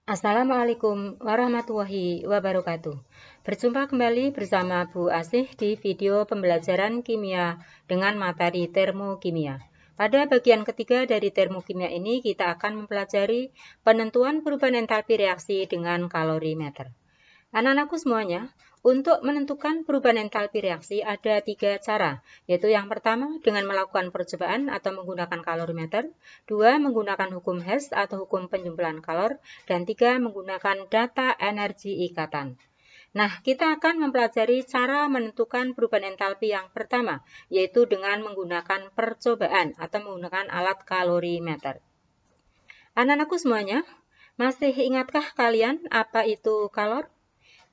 Assalamualaikum warahmatullahi wabarakatuh. Berjumpa kembali bersama Bu Asih di video pembelajaran kimia dengan materi termokimia. Pada bagian ketiga dari termokimia ini kita akan mempelajari penentuan perubahan entalpi reaksi dengan kalorimeter. Anak-anakku semuanya, untuk menentukan perubahan entalpi reaksi ada 3 cara, yaitu yang pertama dengan melakukan percobaan atau menggunakan kalorimeter, 2 menggunakan hukum Hess atau hukum penjumlahan kalor, dan 3 menggunakan data energi ikatan. Nah, kita akan mempelajari cara menentukan perubahan entalpi yang pertama, yaitu dengan menggunakan percobaan atau menggunakan alat kalorimeter. Anak-anakku semuanya, masih ingatkah kalian apa itu kalor?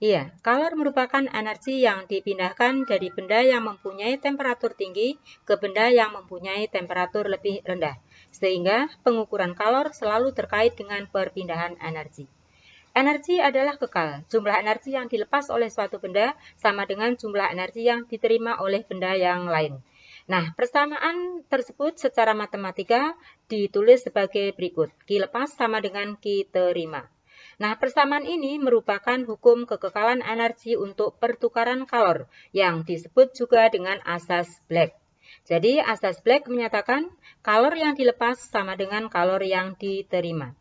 Iya, kalor merupakan energi yang dipindahkan dari benda yang mempunyai temperatur tinggi ke benda yang mempunyai temperatur lebih rendah, sehingga pengukuran kalor selalu terkait dengan perpindahan energi. Energi adalah kekal. Jumlah energi yang dilepas oleh suatu benda sama dengan jumlah energi yang diterima oleh benda yang lain. Nah, persamaan tersebut secara matematika ditulis sebagai berikut. Q lepas sama dengan Q terima. Nah, persamaan ini merupakan hukum kekekalan energi untuk pertukaran kalor yang disebut juga dengan asas Black. Jadi, asas Black menyatakan kalor yang dilepas sama dengan kalor yang diterima.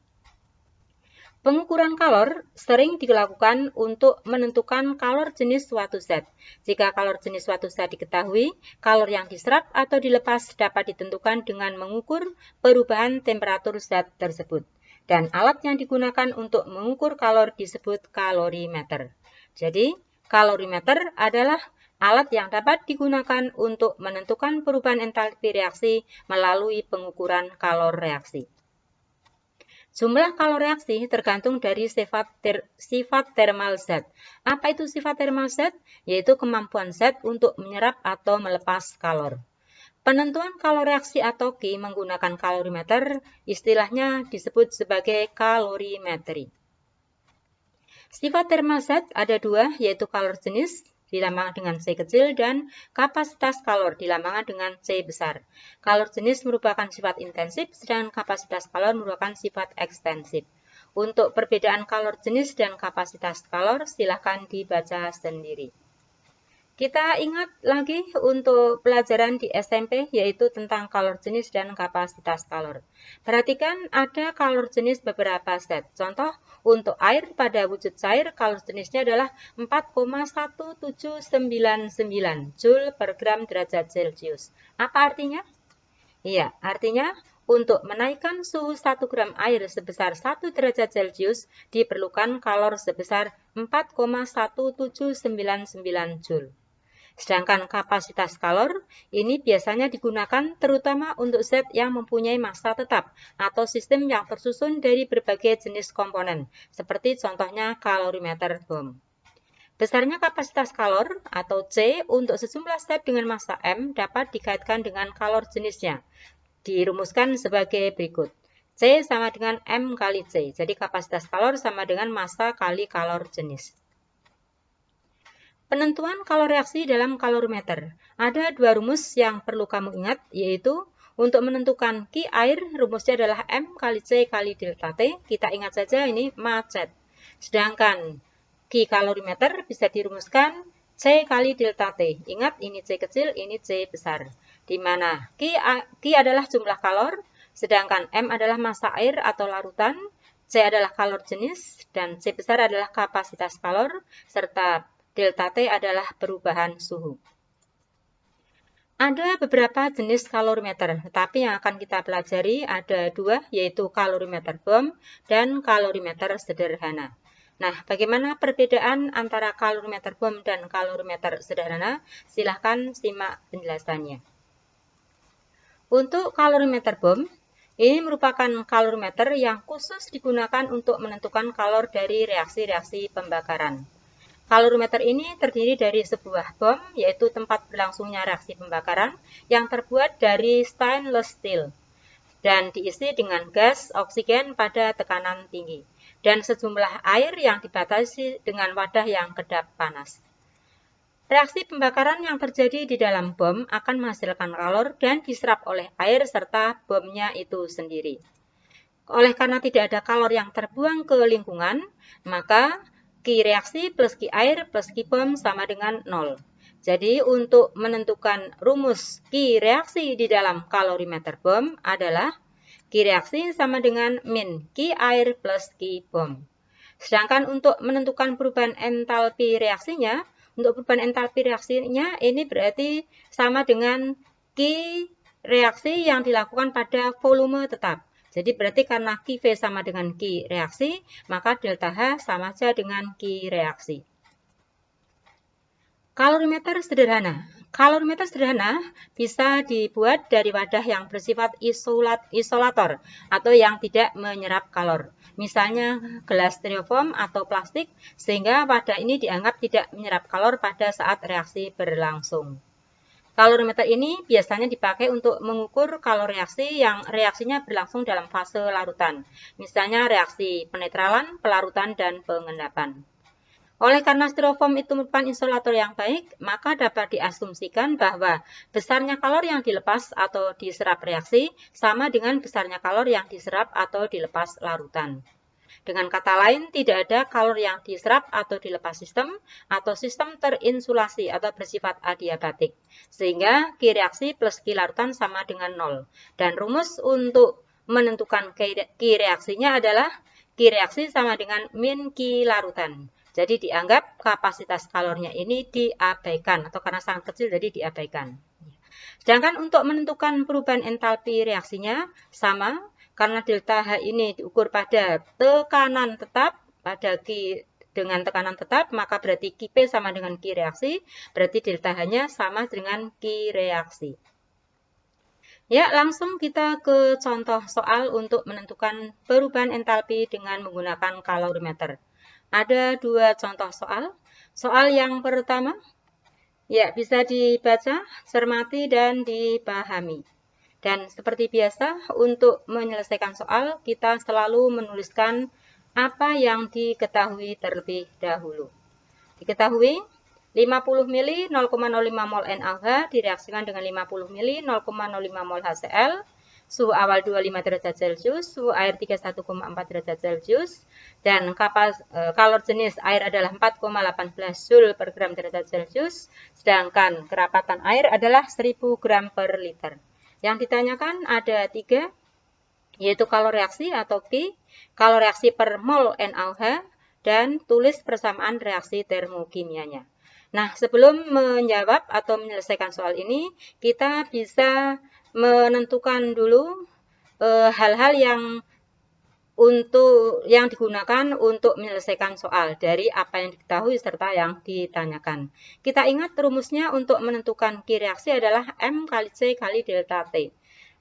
Pengukuran kalor sering dilakukan untuk menentukan kalor jenis suatu zat. Jika kalor jenis suatu zat diketahui, kalor yang diserap atau dilepas dapat ditentukan dengan mengukur perubahan temperatur zat tersebut. Dan alat yang digunakan untuk mengukur kalor disebut kalorimeter. Jadi, kalorimeter adalah alat yang dapat digunakan untuk menentukan perubahan entalpi reaksi melalui pengukuran kalor reaksi. Jumlah kalor reaksi tergantung dari sifat termal zat. Apa itu sifat termal zat? Yaitu kemampuan zat untuk menyerap atau melepas kalor. Penentuan kalor reaksi atau Q menggunakan kalorimeter istilahnya disebut sebagai kalorimetri. Sifat termal zat ada 2, yaitu kalor jenis dilambangkan dengan C kecil dan kapasitas kalor dilambangkan dengan C besar. Kalor jenis merupakan sifat intensif, sedangkan kapasitas kalor merupakan sifat ekstensif. Untuk perbedaan kalor jenis dan kapasitas kalor, silakan dibaca sendiri. Kita ingat lagi untuk pelajaran di SMP, yaitu tentang kalor jenis dan kapasitas kalor. Perhatikan ada kalor jenis beberapa zat. Contoh, untuk air pada wujud cair, kalor jenisnya adalah 4,1799 Joule per gram derajat Celcius. Apa artinya? Iya, artinya untuk menaikkan suhu 1 gram air sebesar 1 derajat Celcius diperlukan kalor sebesar 4,1799 Joule. Sedangkan kapasitas kalor ini biasanya digunakan terutama untuk zat yang mempunyai massa tetap atau sistem yang tersusun dari berbagai jenis komponen, seperti contohnya kalorimeter bom. Besarnya kapasitas kalor atau C untuk sejumlah zat dengan massa M dapat dikaitkan dengan kalor jenisnya. Dirumuskan sebagai berikut. C sama dengan M kali C, jadi kapasitas kalor sama dengan massa kali kalor jenis. Penentuan kalor reaksi dalam kalorimeter. Ada 2 rumus yang perlu kamu ingat, yaitu untuk menentukan Q air, rumusnya adalah M kali C kali delta T. Kita ingat saja ini macet. Sedangkan Q kalorimeter bisa dirumuskan C kali delta T. Ingat, ini C kecil, ini C besar. Di mana Q adalah jumlah kalor, sedangkan M adalah massa air atau larutan, C adalah kalor jenis, dan C besar adalah kapasitas kalor, serta delta T adalah perubahan suhu. Ada beberapa jenis kalorimeter, tetapi yang akan kita pelajari ada 2, yaitu kalorimeter bom dan kalorimeter sederhana. Nah, bagaimana perbedaan antara kalorimeter bom dan kalorimeter sederhana? Silahkan simak penjelasannya. Untuk kalorimeter bom, ini merupakan kalorimeter yang khusus digunakan untuk menentukan kalor dari reaksi-reaksi pembakaran. Kalorimeter ini terdiri dari sebuah bom, yaitu tempat berlangsungnya reaksi pembakaran, yang terbuat dari stainless steel dan diisi dengan gas oksigen pada tekanan tinggi, dan sejumlah air yang dibatasi dengan wadah yang kedap panas. Reaksi pembakaran yang terjadi di dalam bom akan menghasilkan kalor dan diserap oleh air serta bomnya itu sendiri. oleh karena tidak ada kalor yang terbuang ke lingkungan, maka Q reaksi plus Q air plus Q bom sama dengan 0. Jadi untuk menentukan rumus Q reaksi di dalam kalorimeter bom adalah Q reaksi sama dengan min Q air plus Q bom. Sedangkan untuk menentukan perubahan entalpi reaksinya, ini berarti sama dengan Q reaksi yang dilakukan pada volume tetap. Jadi berarti karena QV sama dengan Q reaksi, maka delta H sama saja dengan Q reaksi. Kalorimeter sederhana. Kalorimeter sederhana bisa dibuat dari wadah yang bersifat isolator atau yang tidak menyerap kalor. Misalnya gelas styrofoam atau plastik, sehingga wadah ini dianggap tidak menyerap kalor pada saat reaksi berlangsung. Kalorimeter ini biasanya dipakai untuk mengukur kalor reaksi yang reaksinya berlangsung dalam fase larutan, misalnya reaksi penetralan, pelarutan, dan pengendapan. Oleh karena styrofoam itu merupakan insulator yang baik, maka dapat diasumsikan bahwa besarnya kalor yang dilepas atau diserap reaksi sama dengan besarnya kalor yang diserap atau dilepas larutan. Dengan kata lain, tidak ada kalor yang diserap atau dilepas sistem, atau sistem terinsulasi atau bersifat adiabatik. Sehingga Q reaksi plus Q larutan sama dengan 0. Dan rumus untuk menentukan Q reaksinya adalah Q reaksi sama dengan min Q larutan. Jadi dianggap kapasitas kalornya ini diabaikan, atau karena sangat kecil jadi diabaikan. Sedangkan untuk menentukan perubahan entalpi reaksinya sama, karena delta H ini diukur pada tekanan tetap, pada Q dengan tekanan tetap, maka berarti Qp sama dengan Q reaksi, berarti delta H-nya sama dengan Q reaksi. Ya, langsung kita ke contoh soal untuk menentukan perubahan entalpi dengan menggunakan kalorimeter. Ada dua contoh soal. Soal yang pertama, ya bisa dibaca, cermati, dan dipahami. Dan seperti biasa, untuk menyelesaikan soal, kita selalu menuliskan apa yang diketahui terlebih dahulu. Diketahui, 50 ml 0,05 mol NaOH direaksikan dengan 50 ml 0,05 mol HCl, suhu awal 25 derajat Celcius, suhu air 31,4 derajat Celcius, dan kalor jenis air adalah 4,18 Joule per gram derajat Celcius, sedangkan kerapatan air adalah 1000 gram per liter. Yang ditanyakan ada 3, yaitu kalor reaksi atau Q, kalor reaksi per mol NaOH, dan tulis persamaan reaksi termokimianya. Nah, sebelum menjawab atau menyelesaikan soal ini, kita bisa menentukan dulu hal-hal yang digunakan untuk menyelesaikan soal dari apa yang diketahui serta yang ditanyakan. Kita ingat rumusnya untuk menentukan Q reaksi adalah M kali C kali delta T.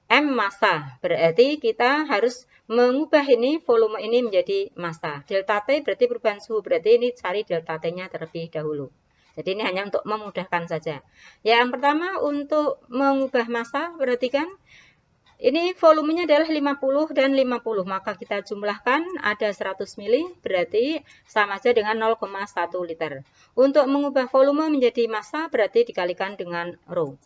M massa, berarti kita harus mengubah ini volume ini menjadi massa. Delta T berarti perubahan suhu, berarti ini cari delta T-nya terlebih dahulu. Jadi ini hanya untuk memudahkan saja. Yang pertama untuk mengubah massa, perhatikan ini volumenya adalah 50 dan 50, maka kita jumlahkan ada 100 ml, berarti sama saja dengan 0,1 liter. Untuk mengubah volume menjadi massa, berarti dikalikan dengan rho.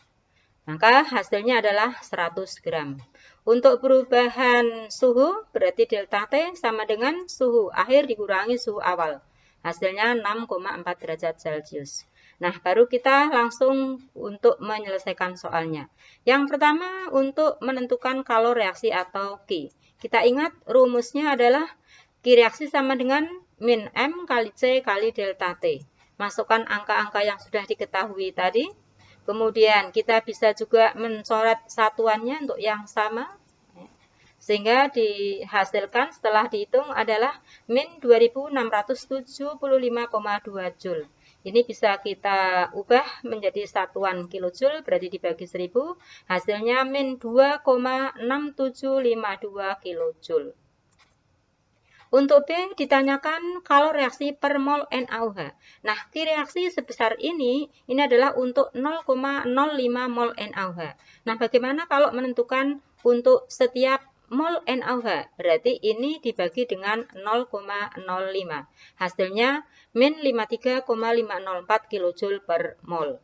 Maka hasilnya adalah 100 gram. Untuk perubahan suhu, berarti delta T sama dengan suhu akhir dikurangi suhu awal. Hasilnya 6,4 derajat Celcius. Nah, baru kita langsung untuk menyelesaikan soalnya. Yang pertama, untuk menentukan kalor reaksi atau Q. Kita ingat rumusnya adalah Q reaksi sama dengan min M kali C kali delta T. Masukkan angka-angka yang sudah diketahui tadi. Kemudian kita bisa juga mencoret satuannya untuk yang sama. Sehingga dihasilkan setelah dihitung adalah min 2675,2 Joule. Ini bisa kita ubah menjadi satuan kilojoule, berarti dibagi 1000, hasilnya min 2,6752 kilojoule. Untuk B ditanyakan kalor reaksi per mol NaOH. Nah, Q reaksi sebesar ini adalah untuk 0,05 mol NaOH. Nah, bagaimana kalau menentukan untuk setiap mol NaOH? Berarti ini dibagi dengan 0,05. Hasilnya min 53,504 kJ per mol.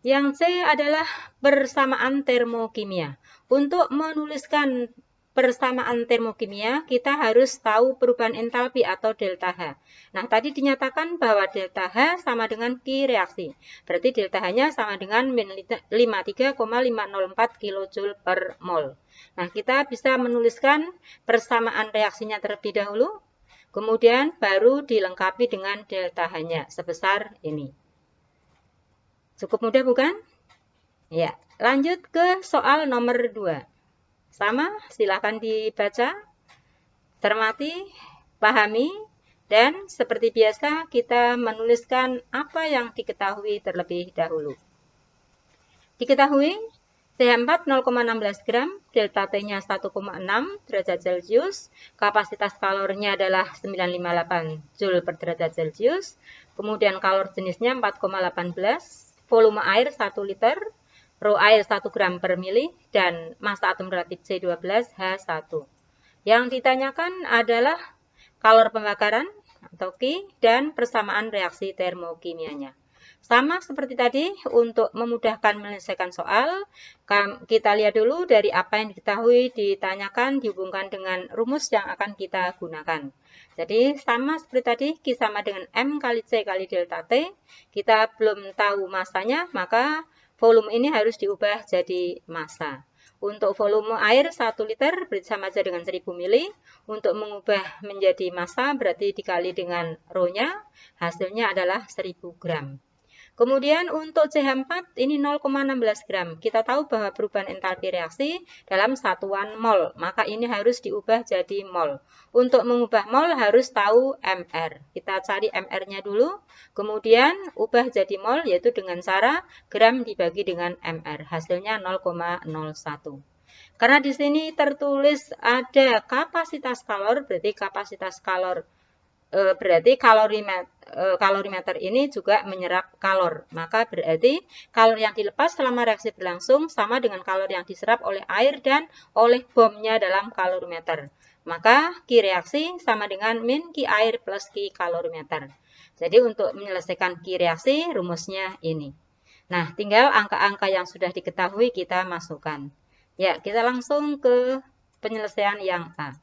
Yang C adalah persamaan termokimia. Untuk menuliskan persamaan termokimia, kita harus tahu perubahan entalpi atau delta H. Nah, tadi dinyatakan bahwa delta H sama dengan Ki reaksi. Berarti delta H-nya sama dengan min 53,504 kJ per mol. Nah, kita bisa menuliskan persamaan reaksinya terlebih dahulu, kemudian baru dilengkapi dengan delta H-nya sebesar ini. Cukup mudah bukan? Ya, lanjut ke soal nomor 2. Sama, silakan dibaca, cermati, pahami, dan seperti biasa kita menuliskan apa yang diketahui terlebih dahulu. Diketahui CH4 0,16 gram, delta T-nya 1,6 derajat Celcius, kapasitas kalornya adalah 958 Joule per derajat Celcius, kemudian kalor jenisnya 4,18, volume air 1 liter, rho air 1 gram per mili, dan massa atom relatif C12H1. Yang ditanyakan adalah kalor pembakaran atau Ki dan persamaan reaksi termokimianya. Sama seperti tadi, untuk memudahkan menyelesaikan soal, kita lihat dulu dari apa yang diketahui ditanyakan dihubungkan dengan rumus yang akan kita gunakan. Jadi sama seperti tadi, Q sama dengan M kali C kali delta T. Kita belum tahu masanya, maka volume ini harus diubah jadi massa. Untuk volume air 1 liter berarti sama saja dengan 1000 mili. Untuk mengubah menjadi massa berarti dikali dengan rho-nya, hasilnya adalah 1000 gram. Kemudian untuk CH4 ini 0,16 gram. Kita tahu bahwa perubahan entalpi reaksi dalam satuan mol, maka ini harus diubah jadi mol. Untuk mengubah mol harus tahu MR. Kita cari MR-nya dulu, kemudian ubah jadi mol yaitu dengan cara gram dibagi dengan MR. Hasilnya 0,01. Karena di sini tertulis ada kapasitas kalor, berarti kapasitas kalor berarti kalorimeter ini juga menyerap kalor. Maka berarti kalor yang dilepas selama reaksi berlangsung sama dengan kalor yang diserap oleh air dan oleh bomnya dalam kalorimeter. Maka Ki reaksi sama dengan min Ki air plus Ki kalorimeter. Jadi untuk menyelesaikan Ki reaksi rumusnya ini. Nah, tinggal angka-angka yang sudah diketahui kita masukkan. Ya, kita langsung ke penyelesaian yang A.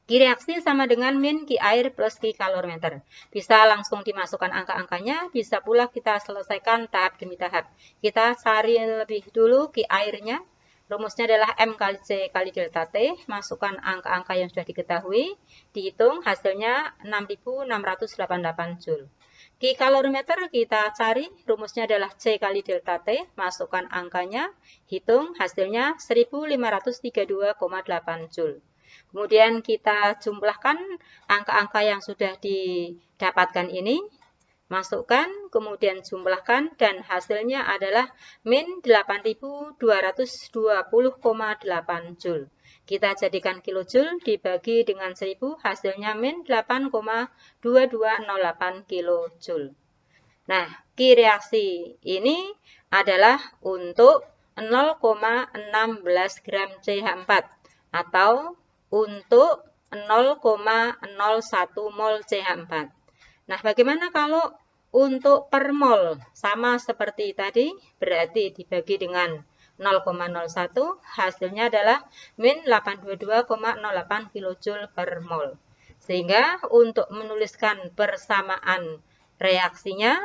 Ki reaksi sama dengan min Ki air plus Ki kalorimeter. Bisa langsung dimasukkan angka-angkanya, bisa pula kita selesaikan tahap demi tahap. Kita cari lebih dulu Ki airnya. Rumusnya adalah M kali C kali delta T. Masukkan angka-angka yang sudah diketahui. Dihitung hasilnya 6688 Joule. Ki kalorimeter kita cari. Rumusnya adalah C kali delta T. Masukkan angkanya. Hitung hasilnya 1532,8 Joule. Kemudian kita jumlahkan angka-angka yang sudah didapatkan ini, masukkan, kemudian jumlahkan, dan hasilnya adalah min 8220,8 Joule. Kita jadikan kilojoule dibagi dengan 1000, hasilnya min 8,2208 kilojoule. Nah, Ki reaksi ini adalah untuk 0,16 gram CH4 atau untuk 0,01 mol CH4. Nah, bagaimana kalau untuk per mol? Sama seperti tadi, berarti dibagi dengan 0,01, hasilnya adalah min 822,08 kJ per mol. Sehingga untuk menuliskan persamaan reaksinya,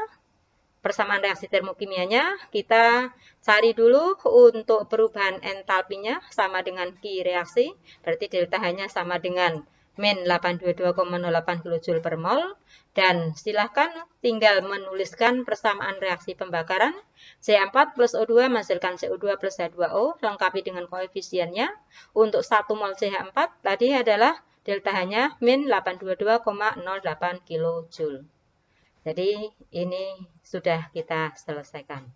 persamaan reaksi termokimianya, kita cari dulu untuk perubahan entalpinya sama dengan Ki reaksi, berarti delta H-nya sama dengan min 822,08 kJ per mol, dan silahkan tinggal menuliskan persamaan reaksi pembakaran, CH4 plus O2 menghasilkan CO2 plus H2O, lengkapi dengan koefisiennya. Untuk 1 mol CH4 tadi adalah delta H-nya min 822,08 kJ. Jadi ini sudah kita selesaikan.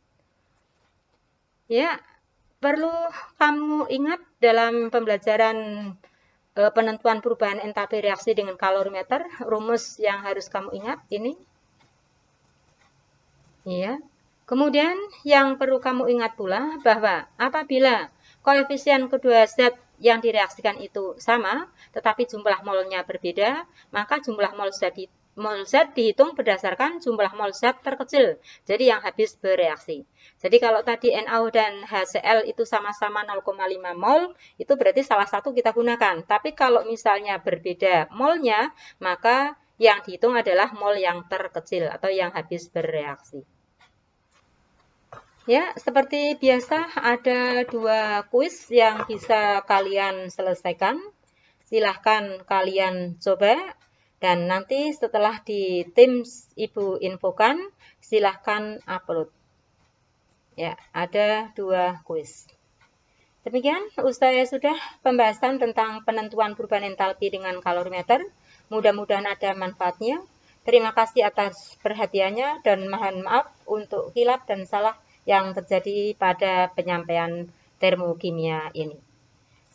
Ya, perlu kamu ingat dalam pembelajaran penentuan perubahan entalpi reaksi dengan kalorimeter, rumus yang harus kamu ingat ini. Ya. Kemudian yang perlu kamu ingat pula bahwa apabila koefisien kedua zat yang direaksikan itu sama, tetapi jumlah molnya berbeda, maka jumlah mol zat mol zat dihitung berdasarkan jumlah mol zat terkecil, jadi yang habis bereaksi. Jadi kalau tadi NaO dan HCl itu sama-sama 0,5 mol, itu berarti salah satu kita gunakan. Tapi kalau misalnya berbeda molnya, maka yang dihitung adalah mol yang terkecil atau yang habis bereaksi. Ya, seperti biasa ada 2 kuis yang bisa kalian selesaikan. Silahkan kalian coba. Dan nanti setelah di Teams Ibu infokan, silahkan upload. Ya, ada 2 kuis. Demikian, usai sudah pembahasan tentang penentuan perubahan entalpi dengan kalorimeter. Mudah-mudahan ada manfaatnya. Terima kasih atas perhatiannya dan mohon maaf untuk hilaf dan salah yang terjadi pada penyampaian termokimia ini.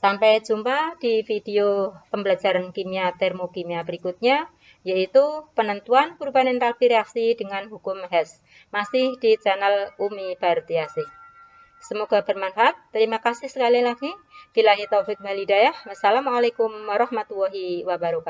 Sampai jumpa di video pembelajaran kimia termokimia berikutnya, yaitu penentuan perubahan entalpi reaksi dengan hukum Hess, masih di channel Umi Bartiasih. Semoga bermanfaat. Terima kasih sekali lagi. Billahi taufik wal hidayah. Wassalamualaikum warahmatullahi wabarakatuh.